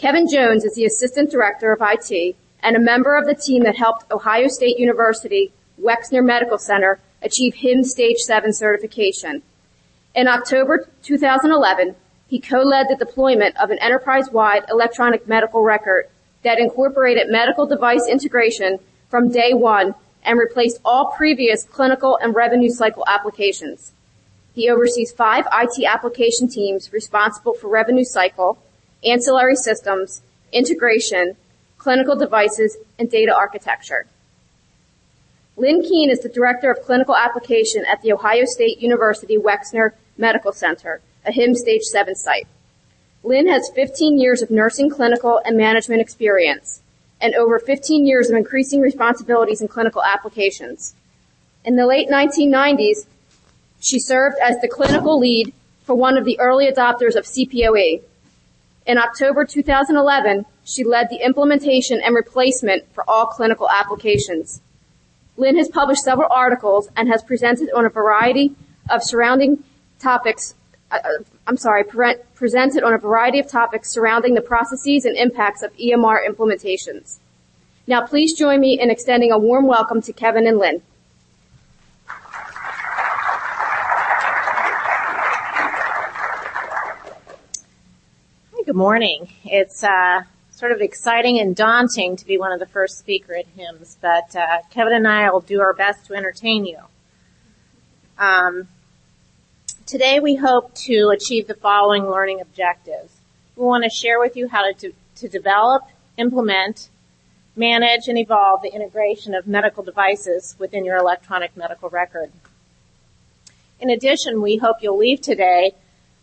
Kevin Jones is the Assistant Director of IT and a member of the team that helped Ohio State University Wexner Medical Center achieve HIMSS Stage 7 certification. In October 2011, he co-led the deployment of an enterprise-wide electronic medical record that incorporated medical device integration from day one and replaced all previous clinical and revenue cycle applications. He oversees 5 IT application teams responsible for revenue cycle, ancillary systems, integration, clinical devices, and data architecture. Lynn Keene is the Director of Clinical Application at the Ohio State University Wexner Medical Center, a HIMSS Stage 7 site. Lynn has 15 years of nursing, clinical, and management experience, and over 15 years of increasing responsibilities in clinical applications. In the late 1990s, she served as the clinical lead for one of the early adopters of CPOE. In October 2011, she led the implementation and replacement for all clinical applications. Lynn has published several articles and has presented on a variety of topics surrounding the processes and impacts of EMR implementations. Now please join me in extending a warm welcome to Kevin and Lynn. Hi, good morning. It's sort of exciting and daunting to be one of the first speaker at HIMSS, but Kevin and I will do our best to entertain you. Today we hope to achieve the following learning objectives. We want to share with you how to develop, implement, manage, and evolve the integration of medical devices within your electronic medical record. In addition, we hope you'll leave today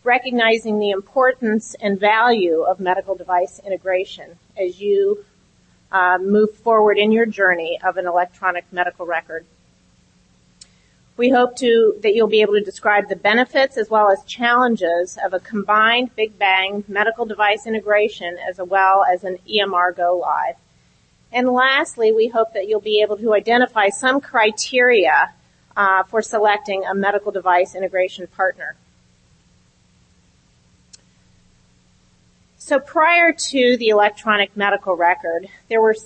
recognizing the importance and value of medical device integration as you move forward in your journey of an electronic medical record. We hope that you'll be able to describe the benefits as well as challenges of a combined Big Bang medical device integration as well as an EMR go live. And lastly, we hope that you'll be able to identify some criteria for selecting a medical device integration partner. So prior to the electronic medical record, there were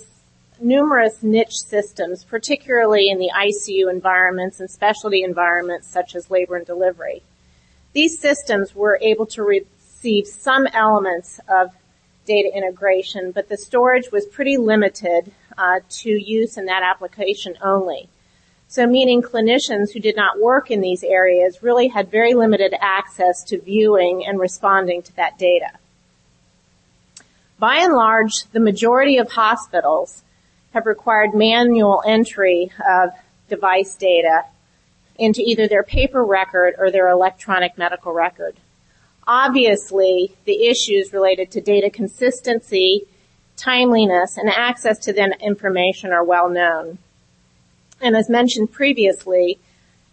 numerous niche systems, particularly in the ICU environments and specialty environments such as labor and delivery. These systems were able to receive some elements of data integration, but the storage was pretty limited to use in that application only. So meaning clinicians who did not work in these areas really had very limited access to viewing and responding to that data. By and large, the majority of hospitals have required manual entry of device data into either their paper record or their electronic medical record. Obviously, the issues related to data consistency, timeliness, and access to that information are well known. And as mentioned previously,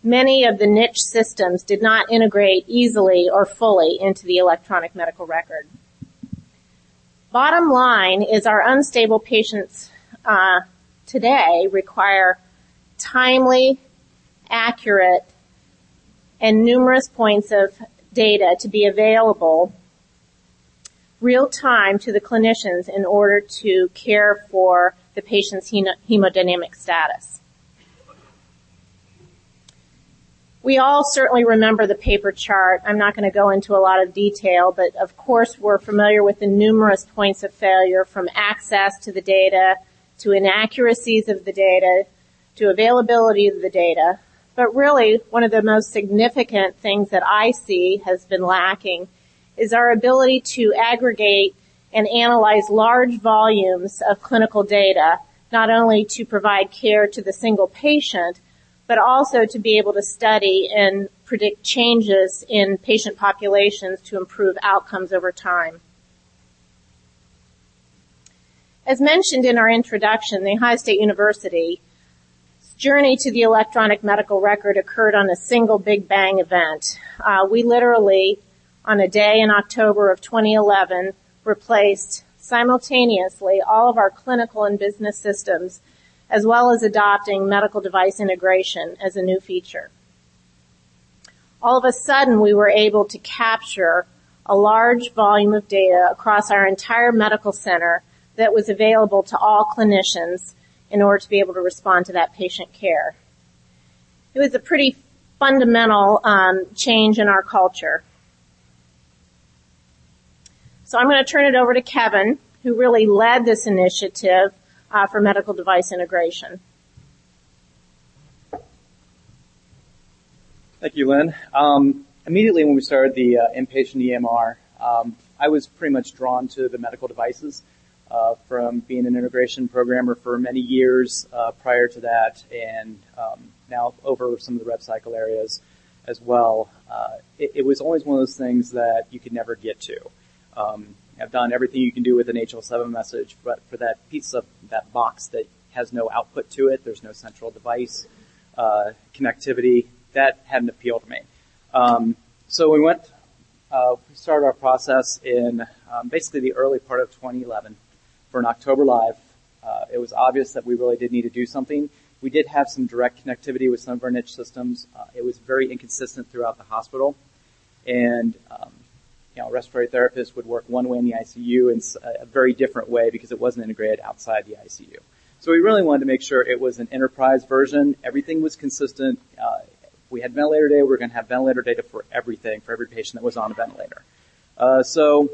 many of the niche systems did not integrate easily or fully into the electronic medical record. Bottom line is our unstable patients today require timely, accurate, and numerous points of data to be available real time to the clinicians in order to care for the patient's hemodynamic status. We all certainly remember the paper chart. I'm not going to go into a lot of detail, but of course we're familiar with the numerous points of failure, from access to the data, to inaccuracies of the data, to availability of the data. But really, one of the most significant things that I see has been lacking is our ability to aggregate and analyze large volumes of clinical data, not only to provide care to the single patient, but also to be able to study and predict changes in patient populations to improve outcomes over time. As mentioned in our introduction, the Ohio State University's journey to the electronic medical record occurred on a single Big Bang event. We literally, on a day in October of 2011, replaced simultaneously all of our clinical and business systems, as well as adopting medical device integration as a new feature. All of a sudden, we were able to capture a large volume of data across our entire medical center that was available to all clinicians in order to be able to respond to that patient care. It was a pretty fundamental change in our culture. So I'm going to turn it over to Kevin, who really led this initiative for medical device integration. Thank you, Lynn. Immediately when we started the inpatient EMR, I was pretty much drawn to the medical devices from being an integration programmer for many years prior to that, and now over some of the rev cycle areas as well. It was always one of those things that you could never get to. I've done everything you can do with an HL7 message, but for that piece of that box that has no output to it, there's no central device connectivity, that had an appeal to me. So we started our process in basically the early part of 2011 for an October Live. It was obvious that we really did need to do something. We did have some direct connectivity with some of our niche systems. It was very inconsistent throughout the hospital. And, a respiratory therapist would work one way in the ICU in a very different way because it wasn't integrated outside the ICU. So we really wanted to make sure it was an enterprise version. Everything was consistent. We had ventilator data. We were going to have ventilator data for everything, for every patient that was on a ventilator. So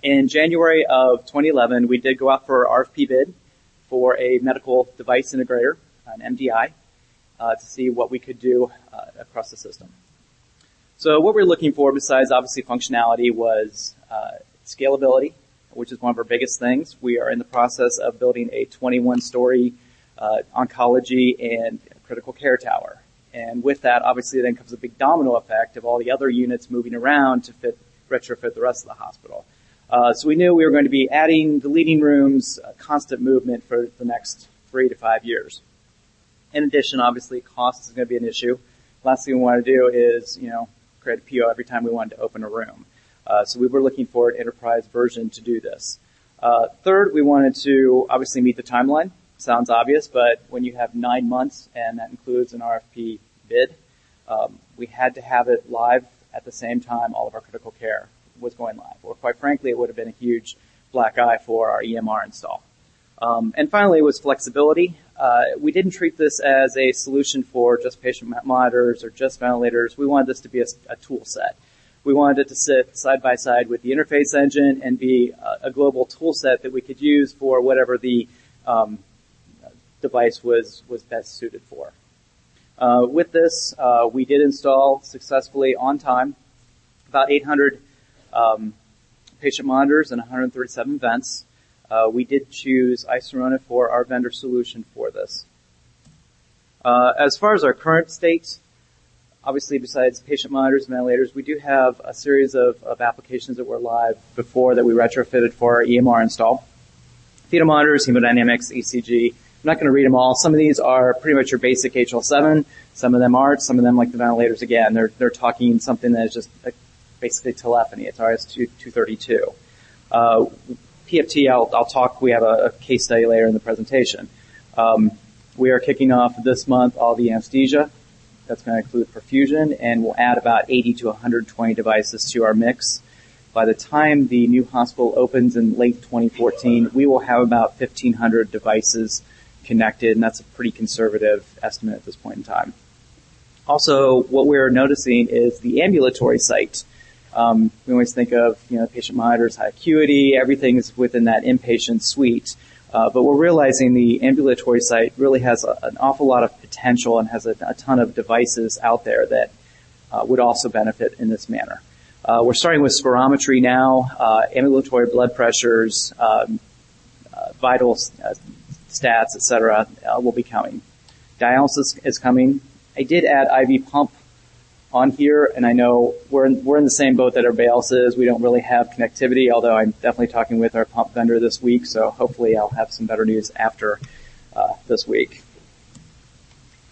in January of 2011, we did go out for our RFP bid for a medical device integrator, an MDI, to see what we could do across the system. So what we're looking for, besides obviously functionality, was scalability, which is one of our biggest things. We are in the process of building a 21-story oncology and critical care tower. And with that, obviously, then comes a big domino effect of all the other units moving around to retrofit the rest of the hospital. So we knew we were going to be adding deleting rooms, constant movement for the next 3 to 5 years. In addition, obviously, cost is going to be an issue. Last thing we want to do is, create a PO every time we wanted to open a room. So we were looking for an enterprise version to do this. Third, we wanted to obviously meet the timeline. Sounds obvious, but when you have 9 months, and that includes an RFP bid, we had to have it live at the same time all of our critical care was going live. Or quite frankly, it would have been a huge black eye for our EMR install. And finally, was flexibility. We didn't treat this as a solution for just patient monitors or just ventilators. We wanted this to be a tool set. We wanted it to sit side by side with the interface engine and be a global tool set that we could use for whatever the device was best suited for. With this, we did install successfully on time about 800 patient monitors and 137 vents. We did choose iSirona for our vendor solution for this. As far as our current state, obviously besides patient monitors and ventilators, we do have a series of applications that were live before that we retrofitted for our EMR install. Fetal monitors, hemodynamics, ECG. I'm not going to read them all. Some of these are pretty much your basic HL7. Some of them aren't. Some of them, like the ventilators, again, they're talking something that is just basically telephony. It's RS-232. PFT, I'll talk. We have a case study later in the presentation. We are kicking off this month all the anesthesia. That's going to include perfusion, and we'll add about 80 to 120 devices to our mix. By the time the new hospital opens in late 2014, we will have about 1,500 devices connected, and that's a pretty conservative estimate at this point in time. Also, what we're noticing is the ambulatory site. We always think of, patient monitors, high acuity, everything is within that inpatient suite. But we're realizing the ambulatory site really has an awful lot of potential and has a ton of devices out there that would also benefit in this manner. We're starting with spirometry now, ambulatory blood pressures, vital stats, et cetera, will be coming. Dialysis is coming. I did add IV pump on here, and I know we're in the same boat that everybody else is. We don't really have connectivity, although I'm definitely talking with our pump vendor this week, so hopefully I'll have some better news after this week.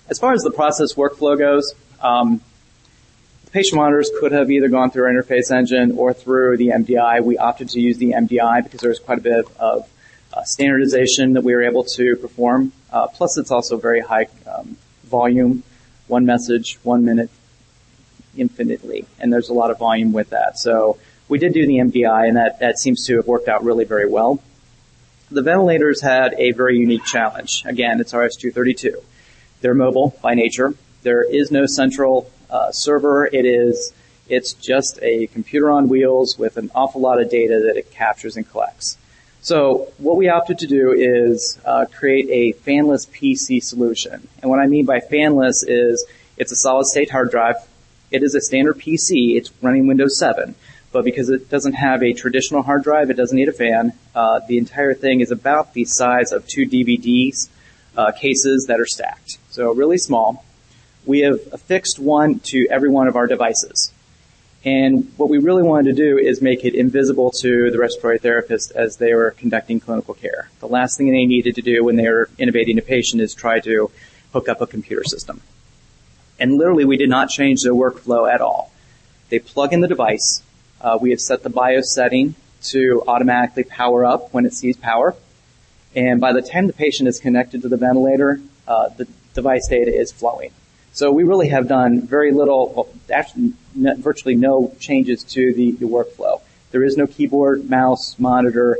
As far as the process workflow goes, the patient monitors could have either gone through our interface engine or through the MDI. We opted to use the MDI because there was quite a bit of standardization that we were able to perform. Plus, it's also very high volume, one message, 1 minute, infinitely, and there's a lot of volume with that. So We did do the MDI, and that seems to have worked out really very well. The ventilators had a very unique challenge. Again, it's RS-232. They're mobile by nature. There is no central server. It's just a computer on wheels with an awful lot of data that it captures and collects. So what we opted to do is create a fanless PC solution. And what I mean by fanless is it's a solid-state hard drive. It is a standard PC. It's running Windows 7. But because it doesn't have a traditional hard drive, it doesn't need a fan. The entire thing is about the size of 2 DVDs cases that are stacked. So really small. We have affixed one to every one of our devices. And what we really wanted to do is make it invisible to the respiratory therapist as they were conducting clinical care. The last thing they needed to do when they were intubating a patient is try to hook up a computer system. And literally, we did not change the workflow at all. They plug in the device. We have set the BIOS setting to automatically power up when it sees power. And by the time the patient is connected to the ventilator, the device data is flowing. So we really have done very little, well, actually virtually no changes to the workflow. There is no keyboard, mouse, monitor.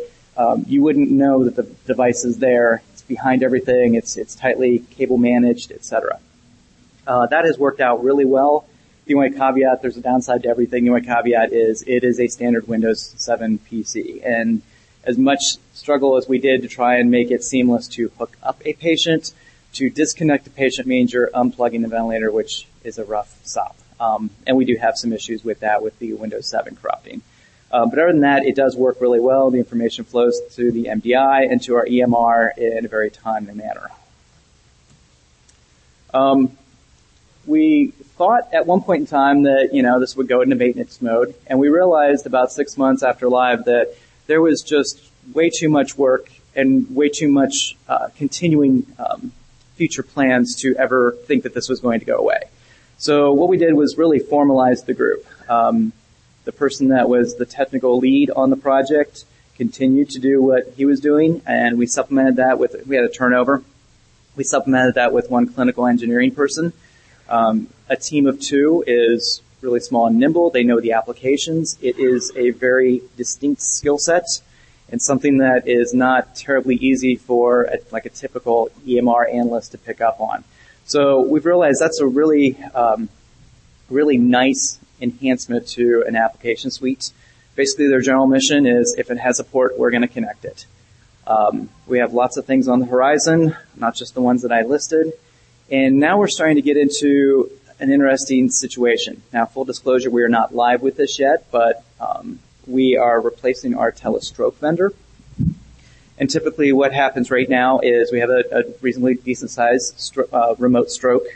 You wouldn't know that the device is there. It's behind everything. It's tightly cable managed, etc. That has worked out really well. The only caveat, there's a downside to everything. The only caveat is it is a standard Windows 7 PC. And as much struggle as we did to try and make it seamless to hook up a patient, to disconnect the patient means you're unplugging the ventilator, which is a rough stop. And we do have some issues with that with the Windows 7 corrupting. But other than that, it does work really well. The information flows to the MDI and to our EMR in a very timely manner. We thought at one point in time that, this would go into maintenance mode, and we realized about 6 months after live that there was just way too much work and way too much continuing future plans to ever think that this was going to go away. So what we did was really formalize the group. The person that was the technical lead on the project continued to do what he was doing, and we supplemented that we had a turnover. We supplemented that with one clinical engineering person. A team of 2 is really small and nimble. They know the applications. It is a very distinct skill set and something that is not terribly easy for a typical EMR analyst to pick up on. So we've realized that's a really, really nice enhancement to an application suite. Basically, their general mission is if it has a port, we're going to connect it. We have lots of things on the horizon, not just the ones that I listed. And now we're starting to get into an interesting situation. Now, full disclosure, we are not live with this yet, but we are replacing our telestroke vendor. And typically what happens right now is we have a reasonably decent-sized remote stroke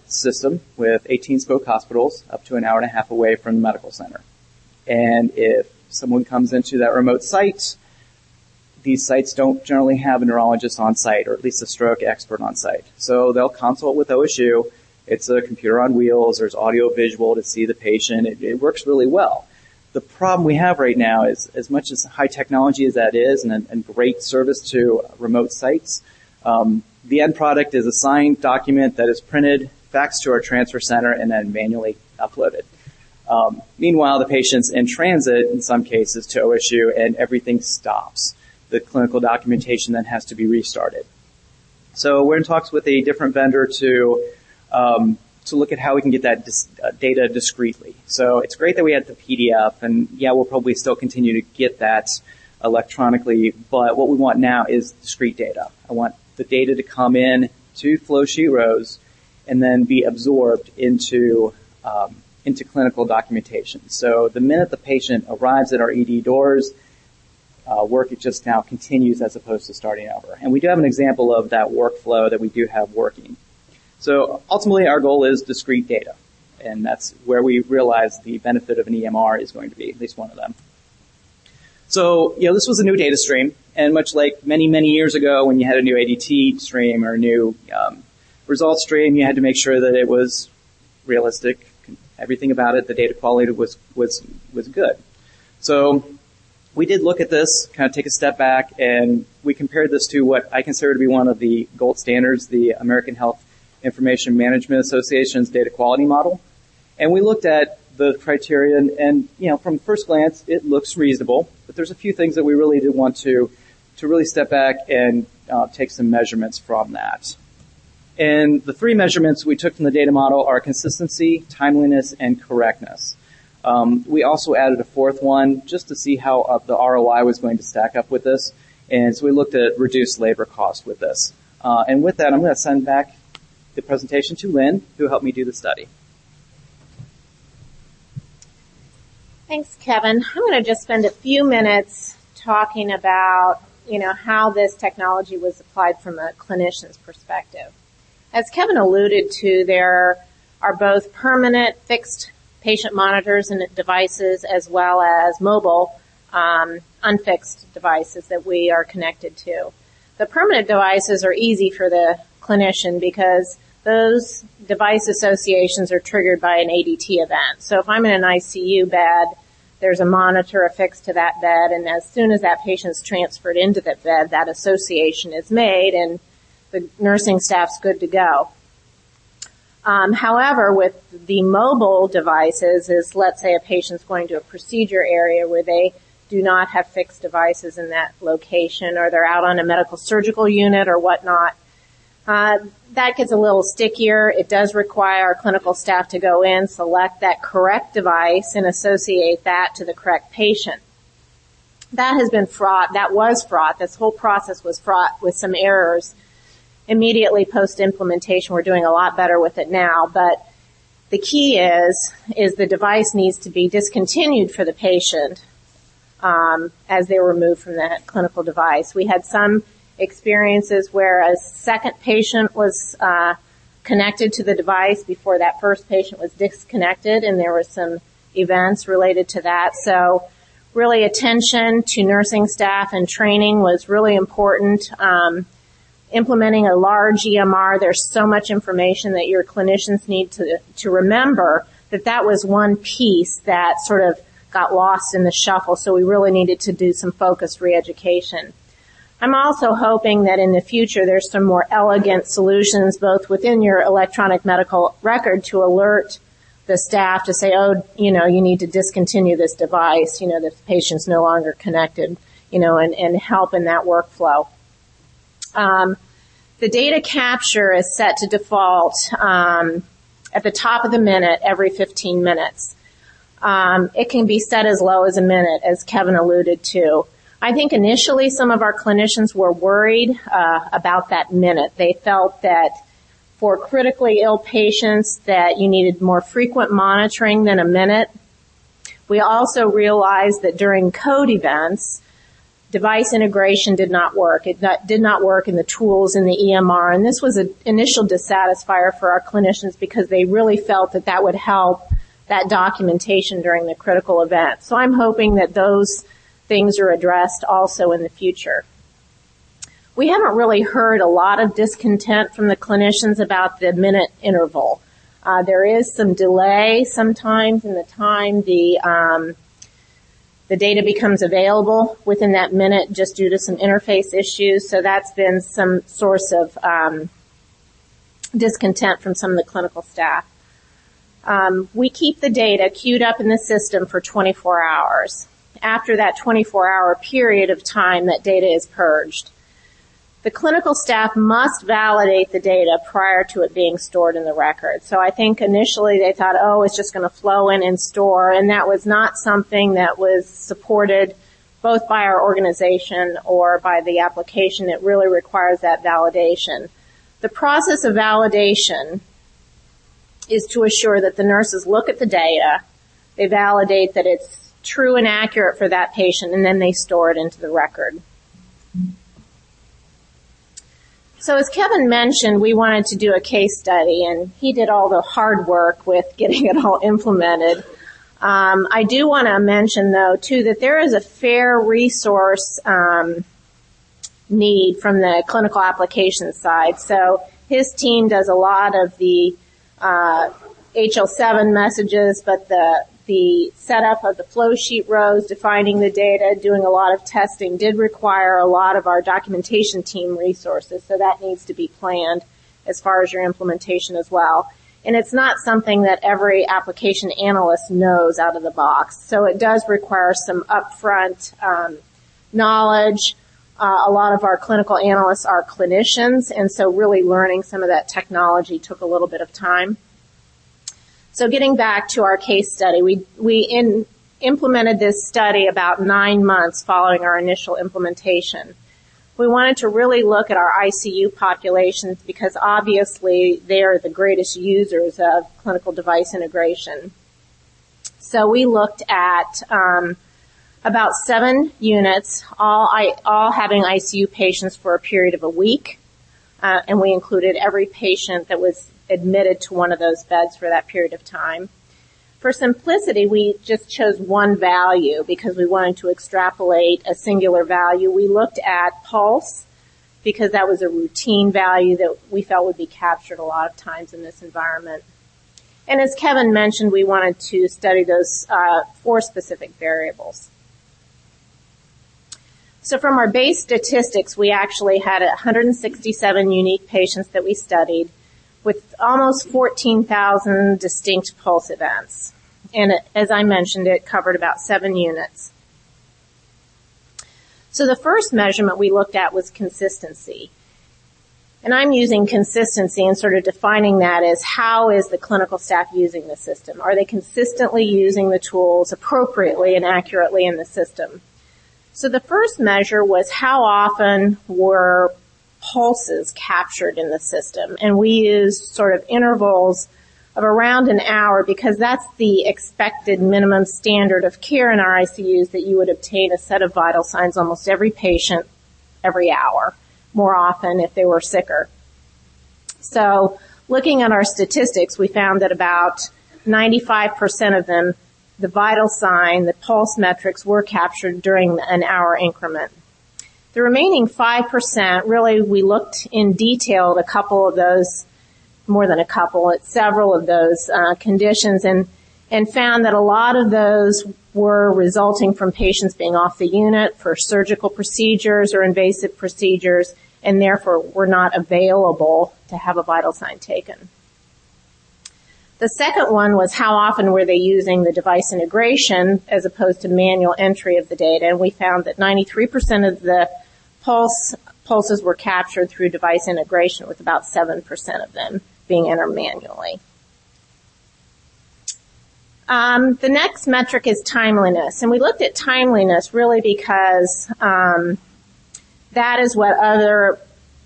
system with 18 spoke hospitals up to an hour and a half away from the medical center. And if someone comes into that remote site, these sites don't generally have a neurologist on site, or at least a stroke expert on site. So they'll consult with OSU. It's a computer on wheels. There's audio visual to see the patient. It works really well. The problem we have right now is, as much as high technology as that is and great service to remote sites, the end product is a signed document that is printed, faxed to our transfer center, and then manually uploaded. Meanwhile, the patient's in transit, in some cases, to OSU, and everything stops. The clinical documentation then has to be restarted. So we're in talks with a different vendor to look at how we can get that data discreetly. So it's great that we had the PDF, and yeah, we'll probably still continue to get that electronically, but what we want now is discrete data. I want the data to come in to flow sheet rows and then be absorbed into clinical documentation. So the minute the patient arrives at our ED doors, work it just now continues as opposed to starting over. And we do have an example of that workflow that we do have working. So ultimately our goal is discrete data, and that's where we realize the benefit of an EMR is going to be, at least one of them. So, this was a new data stream, and much like many, many years ago when you had a new ADT stream or a new result stream, you had to make sure that it was realistic. Everything about it, the data quality was good. So we did look at this, kind of take a step back, and we compared this to what I consider to be one of the gold standards, the American Health Information Management Association's data quality model. And we looked at the criteria, and from first glance, it looks reasonable, but there's a few things that we really did want to really step back and take some measurements from that. And the three measurements we took from the data model are consistency, timeliness, and correctness. We also added a fourth one just to see how the ROI was going to stack up with this, and so we looked at reduced labor cost with this. And with that, I'm going to send back the presentation to Lynn, who helped me do the study. Thanks, Kevin. I'm going to just spend a few minutes talking about, how this technology was applied from a clinician's perspective. As Kevin alluded to, there are both permanent fixed patient monitors and devices as well as mobile unfixed devices that we are connected to. The permanent devices are easy for the clinician because those device associations are triggered by an ADT event. So if I'm in an ICU bed, there's a monitor affixed to that bed, and as soon as that patient's transferred into that bed, that association is made, and the nursing staff's good to go. However, with the mobile devices, let's say a patient's going to a procedure area where they do not have fixed devices in that location, or they're out on a medical surgical unit or whatnot, that gets a little stickier. It does require our clinical staff to go in, select that correct device, and associate that to the correct patient. That has been fraught. That was fraught. This whole process was fraught with some errors immediately post-implementation. We're doing a lot better with it now, but the key is the device needs to be discontinued for the patient as they're removed from that clinical device. We had some experiences where a second patient was connected to the device before that first patient was disconnected, and there were some events related to that. So really attention to nursing staff and training was really important. Implementing a large EMR, there's so much information that your clinicians need to remember that was one piece that sort of got lost in the shuffle, so we really needed to do some focused re-education. I'm also hoping that in the future there's some more elegant solutions both within your electronic medical record to alert the staff to say, you need to discontinue this device, the patient's no longer connected, and help in that workflow. The data capture is set to default at the top of the minute every 15 minutes. It can be set as low as a minute, as Kevin alluded to. I think initially some of our clinicians were worried about that minute. They felt that for critically ill patients that you needed more frequent monitoring than a minute. We also realized that during code events, device integration did not work. It did not work in the tools in the EMR, and this was an initial dissatisfier for our clinicians because they really felt that would help that documentation during the critical event. So I'm hoping that those things are addressed also in the future. We haven't really heard a lot of discontent from the clinicians about the minute interval. There is some delay sometimes in the time the data becomes available within that minute just due to some interface issues. So that's been some source of discontent from some of the clinical staff. We keep the data queued up in the system for 24 hours. After that 24-hour period of time, that data is purged. The clinical staff must validate the data prior to it being stored in the record. So I think initially they thought, it's just going to flow in and store, and that was not something that was supported both by our organization or by the application. It really requires that validation. The process of validation is to assure that the nurses look at the data, they validate that it's true and accurate for that patient, and then they store it into the record. So as Kevin mentioned, we wanted to do a case study, and he did all the hard work with getting it all implemented. I do want to mention, though, too, that there is a fair resource need from the clinical application side. So his team does a lot of the HL7 messages, but the setup of the flow sheet rows, defining the data, doing a lot of testing did require a lot of our documentation team resources, so that needs to be planned as far as your implementation as well. And it's not something that every application analyst knows out of the box. So it does require some upfront knowledge. A lot of our clinical analysts are clinicians, and so really learning some of that technology took a little bit of time. So getting back to our case study, we implemented this study about 9 months following our initial implementation. We wanted to really look at our ICU populations because obviously they are the greatest users of clinical device integration. So we looked at about 7 units, all having ICU patients for a period of a week, and we included every patient that was admitted to one of those beds for that period of time. For simplicity, we just chose one value because we wanted to extrapolate a singular value. We looked at pulse because that was a routine value that we felt would be captured a lot of times in this environment. And as Kevin mentioned, we wanted to study those 4 specific variables. So from our base statistics, we actually had 167 unique patients that we studied with almost 14,000 distinct pulse events. And as I mentioned, it covered about 7 units. So the first measurement we looked at was consistency. And I'm using consistency and sort of defining that as how is the clinical staff using the system? Are they consistently using the tools appropriately and accurately in the system? So the first measure was how often were pulses captured in the system. And we used sort of intervals of around an hour because that's the expected minimum standard of care in our ICUs, that you would obtain a set of vital signs almost every patient every hour, more often if they were sicker. So looking at our statistics, we found that about 95% of them, the vital sign, the pulse metrics, were captured during an hour increment. The remaining 5%, really, we looked in detail at a couple of those, more than a couple, at several of those conditions, and found that a lot of those were resulting from patients being off the unit for surgical procedures or invasive procedures, and therefore were not available to have a vital sign taken. The second one was how often were they using the device integration as opposed to manual entry of the data, and we found that 93% of the pulses were captured through device integration, with about 7% of them being entered manually. The next metric is timeliness, and we looked at timeliness really because that is what other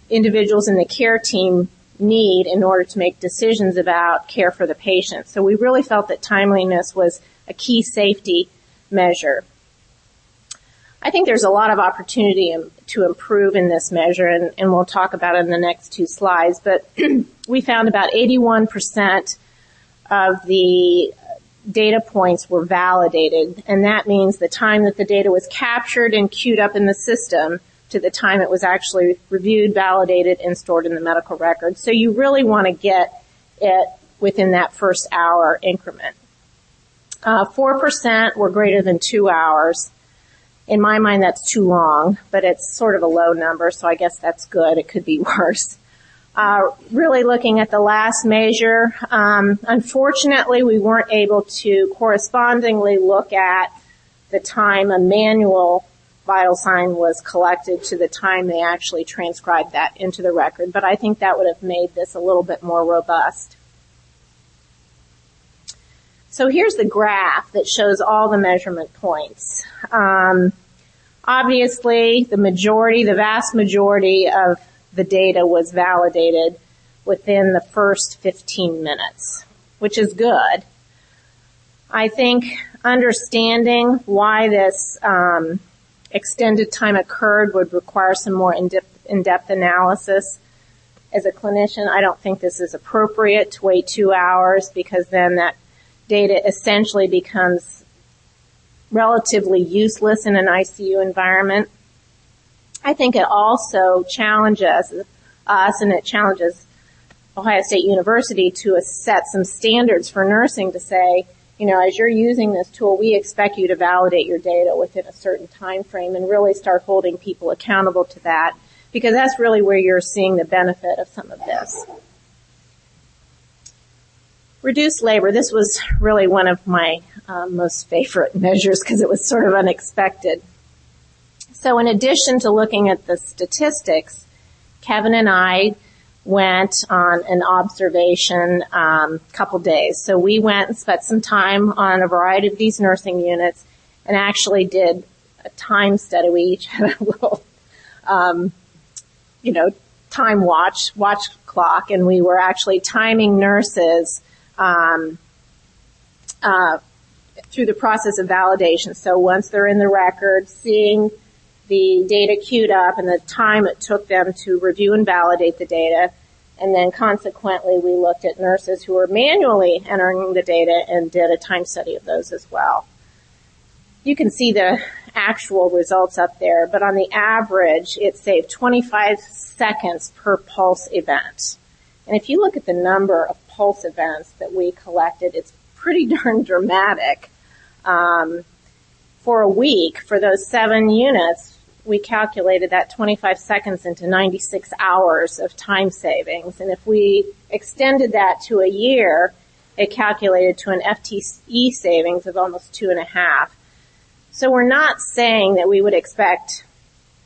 individuals in the care team need in order to make decisions about care for the patient. So we really felt that timeliness was a key safety measure. I think there's a lot of opportunity to improve in this measure, and we'll talk about it in the next 2 slides, but we found about 81% of the data points were validated, and that means the time that the data was captured and queued up in the system to the time it was actually reviewed, validated, and stored in the medical record. So you really want to get it within that first hour increment. 4% were greater than 2 hours. In my mind, that's too long, but it's sort of a low number, so I guess that's good. It could be worse. Really looking at the last measure, unfortunately, we weren't able to correspondingly look at the time a manual vital sign was collected to the time they actually transcribed that into the record, but I think that would have made this a little bit more robust. So here's the graph that shows all the measurement points. Obviously, the vast majority of the data was validated within the first 15 minutes, which is good. I think understanding why this extended time occurred would require some more in-depth analysis. As a clinician, I don't think this is appropriate to wait 2 hours because then that data essentially becomes relatively useless in an ICU environment. I think it also challenges us, and it challenges Ohio State University to set some standards for nursing to say, you know, as you're using this tool, we expect you to validate your data within a certain time frame and really start holding people accountable to that, because that's really where you're seeing the benefit of some of this. Reduced labor. This was really one of my most favorite measures because it was sort of unexpected. So in addition to looking at the statistics, Kevin and I went on an observation couple days. So we went and spent some time on a variety of these nursing units and actually did a time study. We each had a little, time watch clock, and we were actually timing nurses through the process of validation. So once they're in the record, seeing the data queued up and the time it took them to review and validate the data, and then consequently we looked at nurses who were manually entering the data and did a time study of those as well. You can see the actual results up there, but on the average, it saved 25 seconds per pulse event. And if you look at the number of pulse events that we collected, it's pretty darn dramatic. For a week, for those 7 units, we calculated that 25 seconds into 96 hours of time savings. And if we extended that to a year, it calculated to an FTE savings of almost 2.5. So we're not saying that we would expect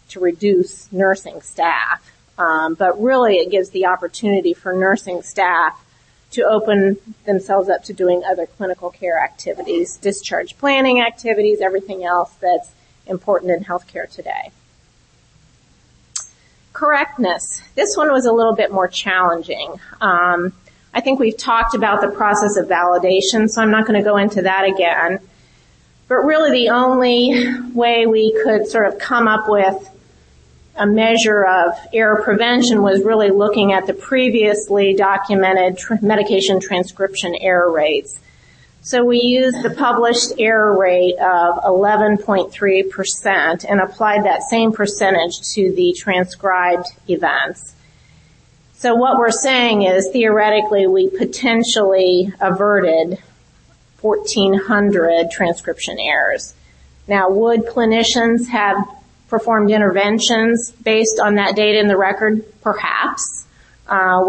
to reduce nursing staff, but really it gives the opportunity for nursing staff to open themselves up to doing other clinical care activities, discharge planning activities, everything else that's important in healthcare today. Correctness. This one was a little bit more challenging. I think we've talked about the process of validation, so I'm not going to go into that again. But really the only way we could sort of come up with a measure of error prevention was really looking at the previously documented medication transcription error rates. So we used the published error rate of 11.3% and applied that same percentage to the transcribed events. So what we're saying is theoretically we potentially averted 1,400 transcription errors. Now, would clinicians have performed interventions based on that data in the record? Perhaps.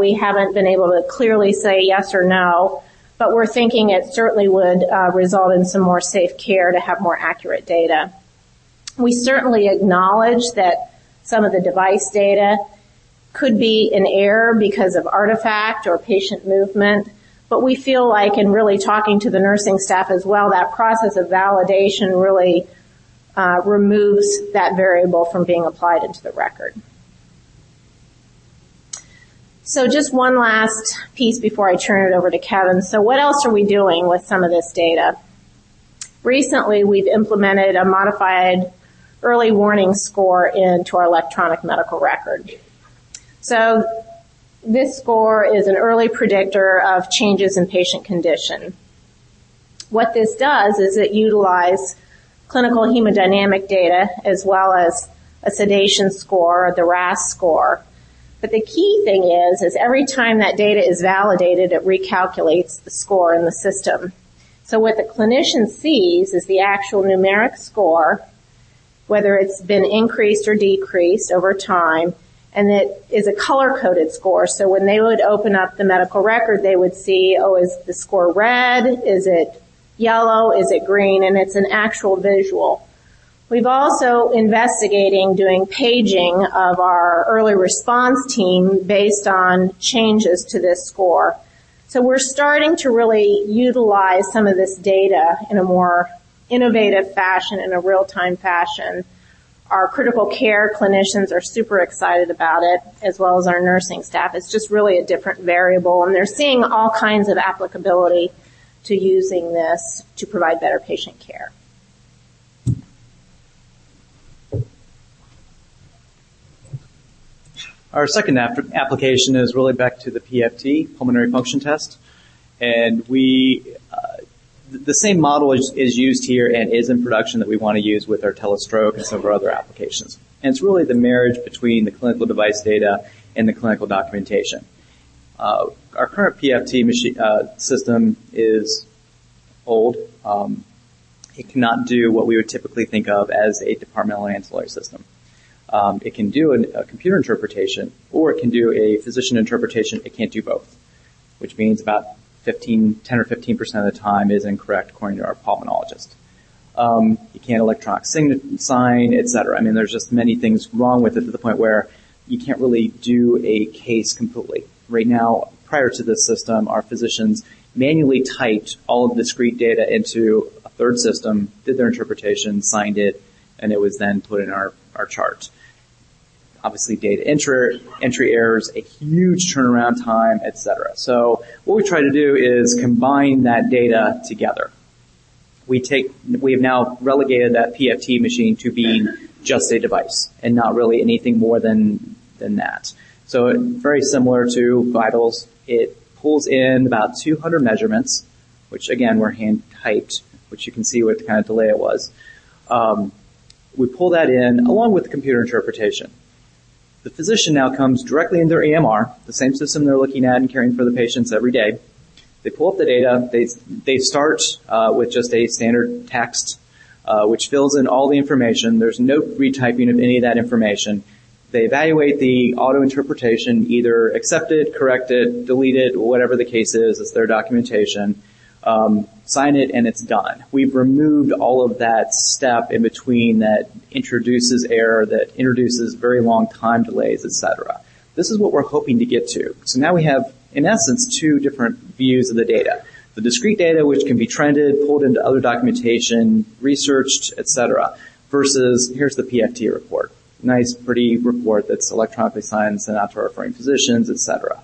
We haven't been able to clearly say yes or no, but we're thinking it certainly would result in some more safe care to have more accurate data. We certainly acknowledge that some of the device data could be in error because of artifact or patient movement, but we feel like, in really talking to the nursing staff as well, that process of validation really removes that variable from being applied into the record. So just one last piece before I turn it over to Kevin. So what else are we doing with some of this data? Recently, we've implemented a modified early warning score into our electronic medical record. So this score is an early predictor of changes in patient condition. What this does is it utilizes clinical hemodynamic data as well as a sedation score, or the RASS score. But the key thing is every time that data is validated, it recalculates the score in the system. So what the clinician sees is the actual numeric score, whether it's been increased or decreased over time, and it is a color-coded score. So when they would open up the medical record, they would see, is the score red? Is it yellow? Is it green? And it's an actual visual. We've also investigating doing paging of our early response team based on changes to this score. So we're starting to really utilize some of this data in a more innovative fashion, in a real-time fashion. Our critical care clinicians are super excited about it, as well as our nursing staff. It's just really a different variable, and they're seeing all kinds of applicability to using this to provide better patient care. Our second application is really back to the PFT, pulmonary function test. And the same model is used here and is in production that we want to use with our telestroke and some of our other applications. And it's really the marriage between the clinical device data and the clinical documentation. Our current PFT system is old. It cannot do what we would typically think of as a departmental ancillary system. It can do a computer interpretation, or it can do a physician interpretation. It can't do both, which means about 10 or 15% of the time is incorrect according to our pulmonologist. You can't electronic sign, et cetera. I mean, there's just many things wrong with it to the point where you can't really do a case completely. Right now, prior to this system, our physicians manually typed all of the discrete data into a third system, did their interpretation, signed it, and it was then put in our chart. Obviously, data entry errors, a huge turnaround time, et cetera. So what we try to do is combine that data together. We have now relegated that PFT machine to being just a device and not really anything more than that. So very similar to vitals, it pulls in about 200 measurements, which again were hand typed, which you can see what kind of delay it was. We pull that in along with the computer interpretation. The physician now comes directly into their EMR, the same system they're looking at and caring for the patients every day. They pull up the data. They start with just a standard text, which fills in all the information. There's no retyping of any of that information. They evaluate the auto-interpretation, either accept it, correct it, delete it, whatever the case is. It's their documentation. Sign it, and it's done. We've removed all of that step in between that introduces error, that introduces very long time delays, etc. This is what we're hoping to get to. So now we have, in essence, two different views of the data. The discrete data, which can be trended, pulled into other documentation, researched, etc., versus here's the PFT report. Nice, pretty report that's electronically signed and sent out to our referring physicians, etc.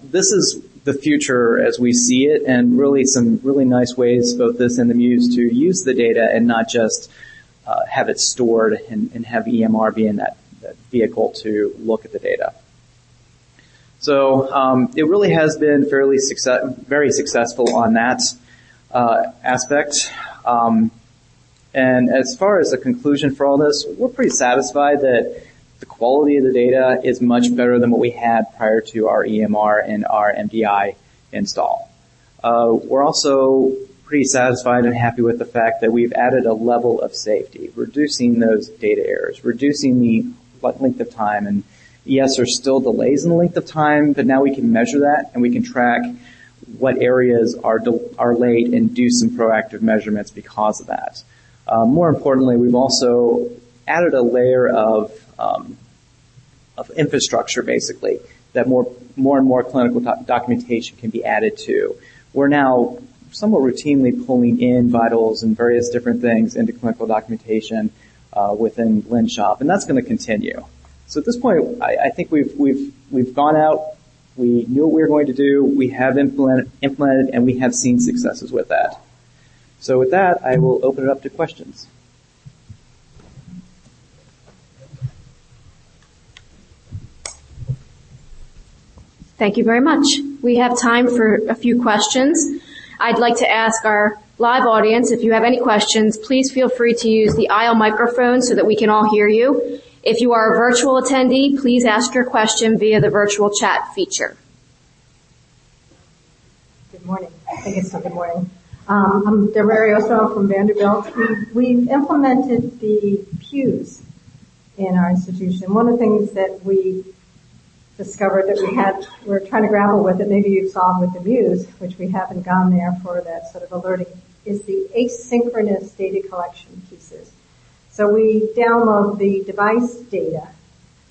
This is the future as we see it, and really some really nice ways, both this and the Muse, to use the data and not just have it stored and have EMR being that vehicle to look at the data. So it really has been very successful on that aspect. And as far as a conclusion for all this, we're pretty satisfied that the quality of the data is much better than what we had prior to our EMR and our MDI install. We're also pretty satisfied and happy with the fact that we've added a level of safety, reducing those data errors, reducing the length of time. And yes, there's still delays in the length of time, but now we can measure that and we can track what areas are late and do some proactive measurements because of that. More importantly, we've also added a layer of infrastructure, basically, that more and more clinical documentation can be added to. We're now somewhat routinely pulling in vitals and various different things into clinical documentation within LinShop, and that's going to continue. So at this point, I think we've gone out. We knew what we were going to do. We have implemented, and we have seen successes with that. So with that, I will open it up to questions. Thank you very much. We have time for a few questions. I'd like to ask our live audience, if you have any questions, please feel free to use the aisle microphone so that we can all hear you. If you are a virtual attendee, please ask your question via the virtual chat feature. Good morning. I think it's still good morning. I'm Deborah Arioso from Vanderbilt. We've implemented the pews in our institution. One of the things that we discovered that we're trying to grapple with, that maybe you've solved with the Muse, which we haven't gone there for that sort of alerting, is the asynchronous data collection pieces. So we download the device data,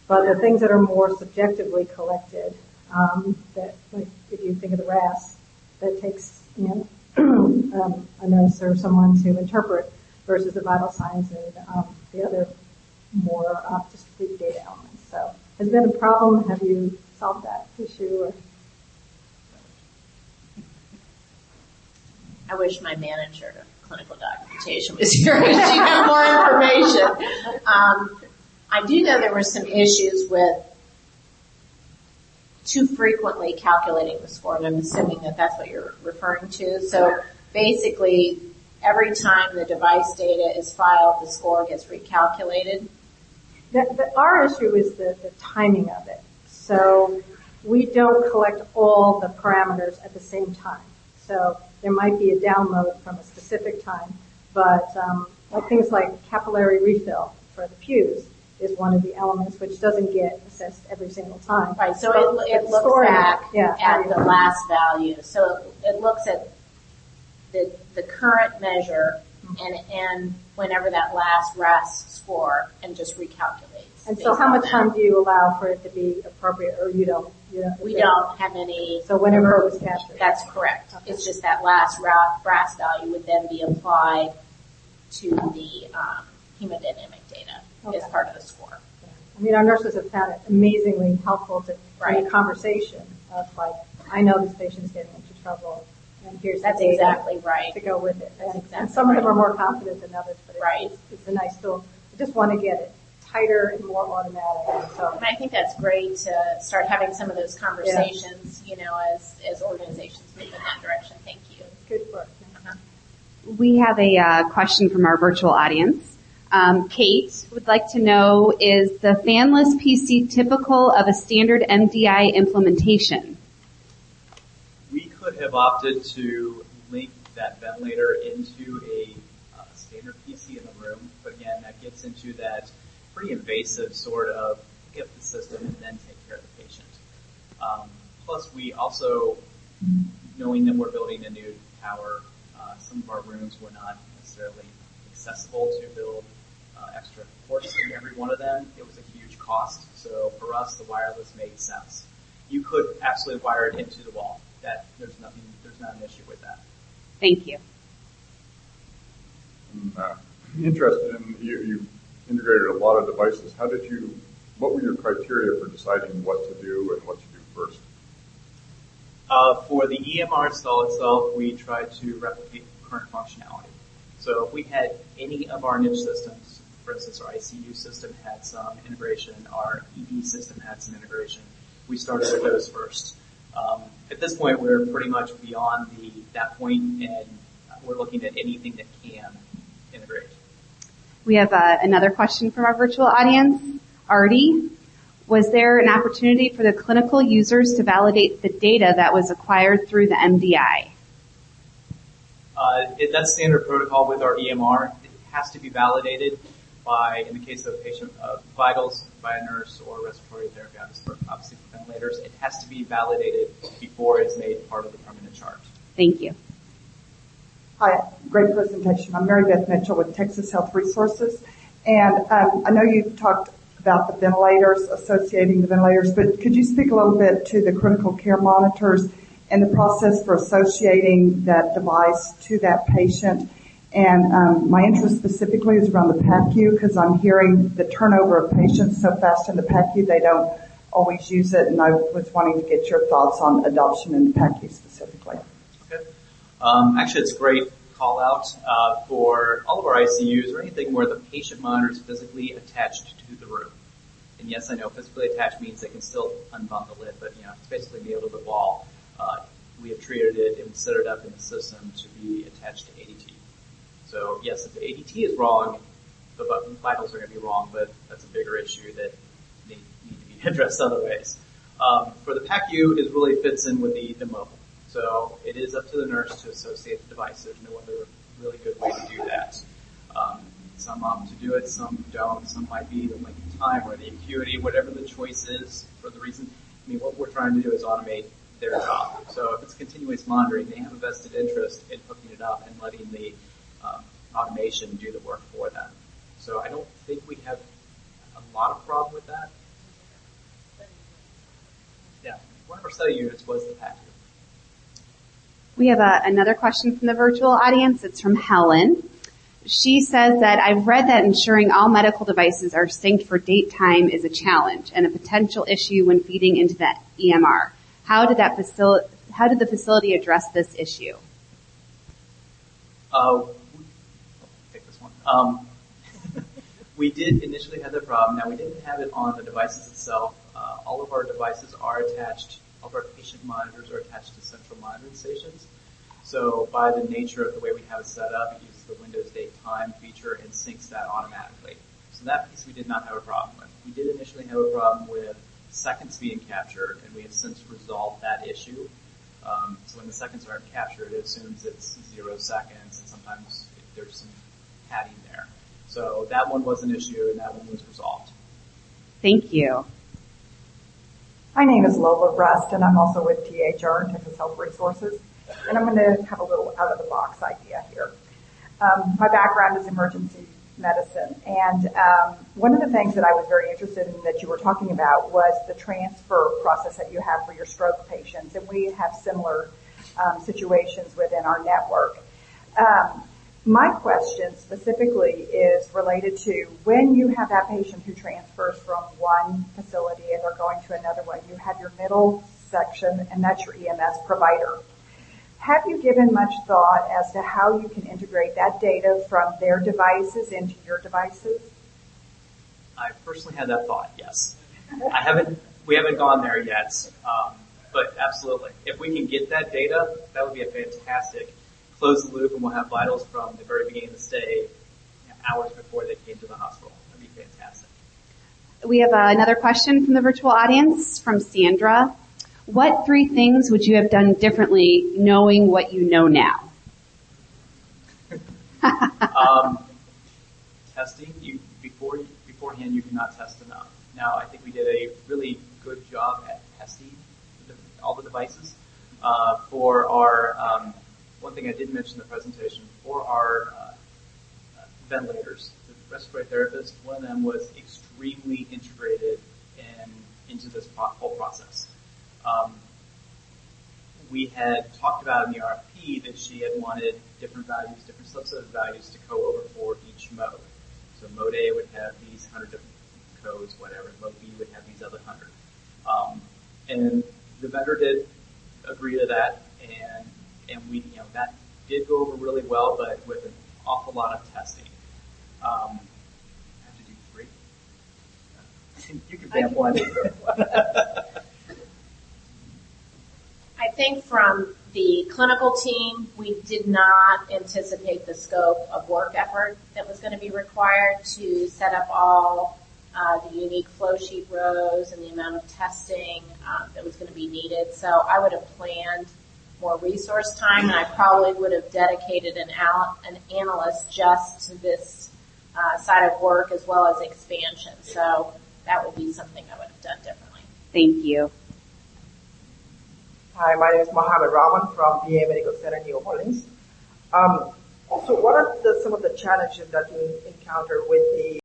but the things that are more subjectively collected, that, like if you think of the RAS, that takes, a nurse or someone to interpret versus the vital signs and the other more discrete data elements. So has it been a problem? Have you solved that issue? Or? I wish my manager of clinical documentation was here to have more information. I do know there were some issues with too frequently calculating the score, and I'm assuming that that's what you're referring to. So basically, every time the device data is filed, the score gets recalculated. Our issue is the timing of it. So we don't collect all the parameters at the same time. So there might be a download from a specific time, but like things like capillary refill for the pews is one of the elements, which doesn't get assessed every single time. Right, so it looks back at the last value. So it looks at the current measure and whenever that last RAS score and just recalculates. And so how much time do you allow for it to be appropriate, or you don't? We don't have any. So whenever it was captured. That's correct. Okay. It's just that last RAS value would then be applied to the hemodynamic data as part of the score. I mean, our nurses have found it amazingly helpful to in a conversation of like, I know this patient's getting into trouble, and here's that's the data exactly right to go with it. That's exactly and some of them are more confident than others, but it's a nice tool. I just want to get it tighter and more automatic. And I think that's great to start having some of those conversations, as organizations move in that direction. Thank you. Good work. We have a question from our virtual audience. Kate would like to know, is the fanless PC typical of a standard MDI implementation? We could have opted to link that ventilator into a standard PC in the room, but again, that gets into that pretty invasive sort of get the system and then take care of the patient. Plus, we also, knowing that we're building a new tower, some of our rooms were not necessarily accessible to build extra ports in every one of them. It was a huge cost, so for us, the wireless made sense. You could absolutely wire it into the wall. There's not an issue with that. Thank you. I'm interested in you integrated a lot of devices. What were your criteria for deciding what to do and what to do first? For the EMR install itself, we tried to replicate current functionality. So if we had any of our niche systems, for instance, our ICU system had some integration, our ED system had some integration, we started with those first. At this point, we're pretty much beyond that point, and we're looking at anything that can integrate. We have another question from our virtual audience. Artie, was there an opportunity for the clinical users to validate the data that was acquired through the MDI? That's standard protocol with our EMR. It has to be validated by, in the case of patient vitals, by a nurse or respiratory therapy, obviously for ventilators. It has to be validated before it's made part of the permanent chart. Thank you. Hi, great presentation. I'm Mary Beth Mitchell with Texas Health Resources. And I know you've talked about the ventilators, associating the ventilators, but could you speak a little bit to the critical care monitors and the process for associating that device to that patient? And my interest specifically is around the PACU, because I'm hearing the turnover of patients so fast in the PACU, they don't always use it, and I was wanting to get your thoughts on adoption in the PACU specifically. Okay. Actually, it's a great call out for all of our ICUs or anything where the patient monitor is physically attached to the room. And yes, I know physically attached means they can still unbundle it, but it's basically nailed to the wall. We have treated it and set it up in the system to be attached to ADT. So yes, if the ADT is wrong, the vitals are going to be wrong, but that's a bigger issue that need to be addressed other ways. For the PACU, it really fits in with the mobile. So it is up to the nurse to associate the device. There's no other really good way to do that. Some opt to do it, some don't. Some might be the length of time or the acuity, whatever the choice is for the reason. What we're trying to do is automate their job. So if it's continuous monitoring, they have a vested interest in hooking it up and letting the automation do the work for them. So I don't think we have a lot of problem with that. Yeah, one of our study units was the PACU. We have another question from the virtual audience. It's from Helen. She says that I've read that ensuring all medical devices are synced for date time is a challenge and a potential issue when feeding into the EMR. How did the facility address this issue? I'll take this one. We did initially have that problem. Now, we didn't have it on the devices itself. All of our devices are attached, all of our patient monitors are attached to central monitoring stations. So by the nature of the way we have it set up, it uses the Windows date time feature and syncs that automatically. So that piece we did not have a problem with. We did initially have a problem with seconds being captured, and we have since resolved that issue. So when the seconds aren't captured, it assumes it's 0 seconds, and sometimes there's some padding there. So that one was an issue, and that one was resolved. Thank you. My name is Lola Rust, and I'm also with THR, Texas Health Resources, and I'm going to have a little out-of-the-box idea here. My background is emergency medicine, and one of the things that I was very interested in that you were talking about was the transfer process that you have for your stroke patients, and we have similar situations within our network. My question specifically is related to when you have that patient who transfers from one facility and they're going to another one, you have your middle section, and that's your EMS provider. Have you given much thought as to how you can integrate that data from their devices into your devices? I personally had that thought, yes. We haven't gone there yet, but absolutely. If we can get that data, that would be a fantastic close the loop, and we'll have vitals from the very beginning of the stay, hours before they came to the hospital. That'd be fantastic. We have another question from the virtual audience from Sandra. What 3 things would you have done differently knowing what you know now? Testing. Beforehand, you cannot test enough. Now, I think we did a really good job at testing all the devices. For our, one thing I did mention in the presentation, for our ventilators, the respiratory therapist, one of them was extremely integrated into this whole process. We had talked about in the RFP that she had wanted different values, different subset of values to go over for each mode. So mode A would have these 100 different codes, whatever. Mode B would have these other 100. And the vendor did agree to that, and we, that did go over really well, but with an awful lot of testing. I have to do 3. You can have one. I think from the clinical team, we did not anticipate the scope of work effort that was going to be required to set up all the unique flow sheet rows and the amount of testing that was going to be needed. So I would have planned more resource time, and I probably would have dedicated an analyst just to this side of work as well as expansion. So that would be something I would have done differently. Thank you. Hi, my name is Mohammed Rahman from VA Medical Center, New Orleans. So what are some of the challenges that you encounter with the